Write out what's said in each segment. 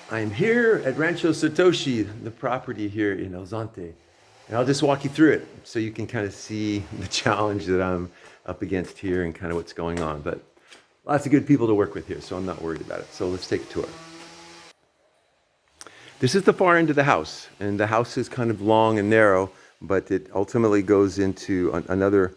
I'm here at Rancho Satoshi, the property here in Zonte. And I'll just walk you through it so you can kind of see the challenge that I'm up against here and kind of what's going on. But lots of good people to work with here, so I'm not worried about it. So let's take a tour. This is the far end of the house, and the house is kind of long and narrow, but it ultimately goes into another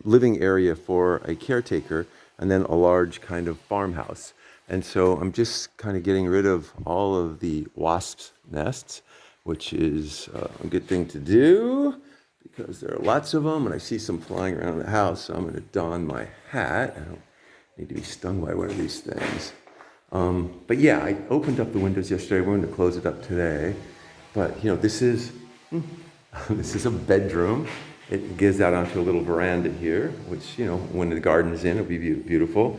living area for a caretaker, and then a large kind of farmhouse. And so I'm just kind of getting rid of all of the wasps' nests, which is a good thing to do because there are lots of them, and I see some flying around the house. So I'm going to don my hat. I don't need to be stung by one of these things. But yeah, I opened up the windows yesterday. We're going to close it up today. But this is this is a bedroom. It gives out onto a little veranda here, which when the garden is in, it'll be beautiful.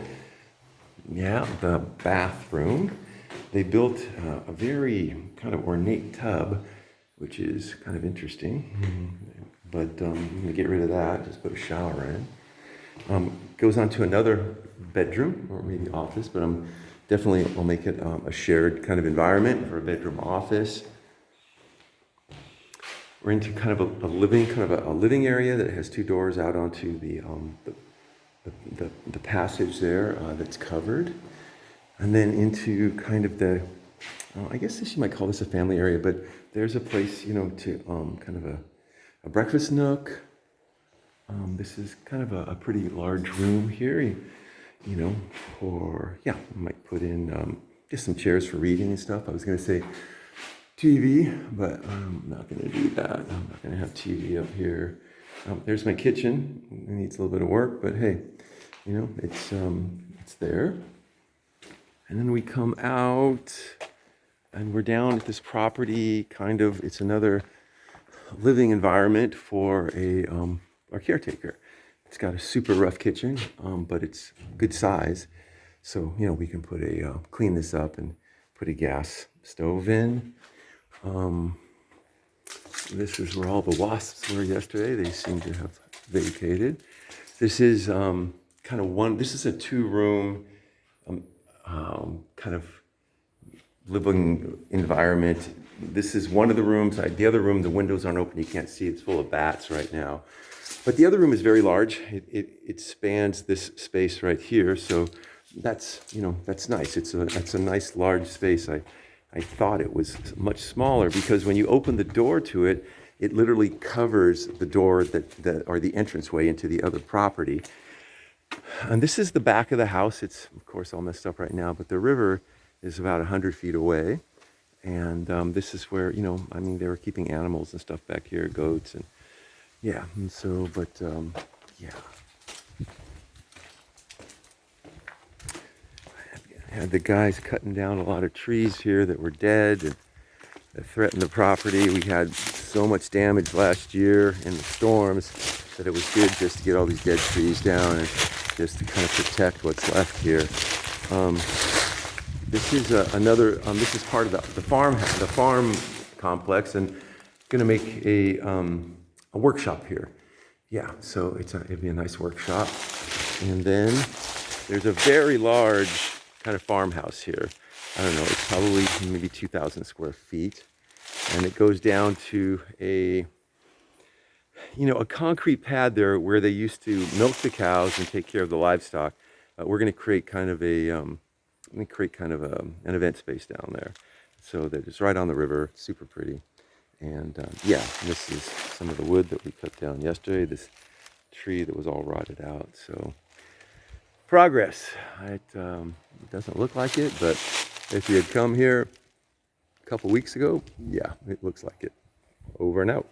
Yeah, the bathroom. They built a very kind of ornate tub, which is kind of interesting. But I'm going to get rid of that. Just put a shower in. Goes on to another bedroom or maybe office, but I'll make it a shared kind of environment for a bedroom office. We're into kind of a living area that has two doors out onto the passage there that's covered, and then into kind of I guess you might call this a family area, but there's a place to kind of a breakfast nook. This is kind of a pretty large room here. I might put in just some chairs for reading and stuff. I was going to say TV, but I'm not going to do that. I'm not going to have TV up here. There's my kitchen. It needs a little bit of work, but hey, it's there. And then we come out, and we're down at this property. It's another living environment for our caretaker. It's got a super rough kitchen, but it's good size. So, we can clean this up and put a gas stove in. This is where all the wasps were yesterday. They seem to have vacated. This is this is a 2-room kind of living environment. This is one of the rooms. The other room, the windows aren't open. You can't see. It's full of bats right now. But the other room is very large. It spans this space right here. So that's nice. It's a nice large space. I thought it was much smaller because when you open the door to it, it literally covers the door or the entranceway into the other property. And this is the back of the house. It's of course all messed up right now, but the river is about 100 feet away. And this is where, they were keeping animals and stuff back here, goats and yeah. And so, yeah. I had the guys cutting down a lot of trees here that were dead and that threatened the property. We had so much damage last year in the storms that it was good just to get all these dead trees down and just to kind of protect what's left here. This is this is part of the farm complex, and going to make a workshop here. Yeah, so it'd be a nice workshop. And then there's a very large kind of farmhouse here. I don't know, it's probably maybe 2,000 square feet. And it goes down to a concrete pad there where they used to milk the cows and take care of the livestock. We're going to create kind of an event space down there. So that it's right on the river, super pretty. And this is some of the wood that we cut down yesterday, this tree that was all rotted out. So progress. It doesn't look like it, but if you had come here a couple weeks ago, yeah, it looks like it. Over and out.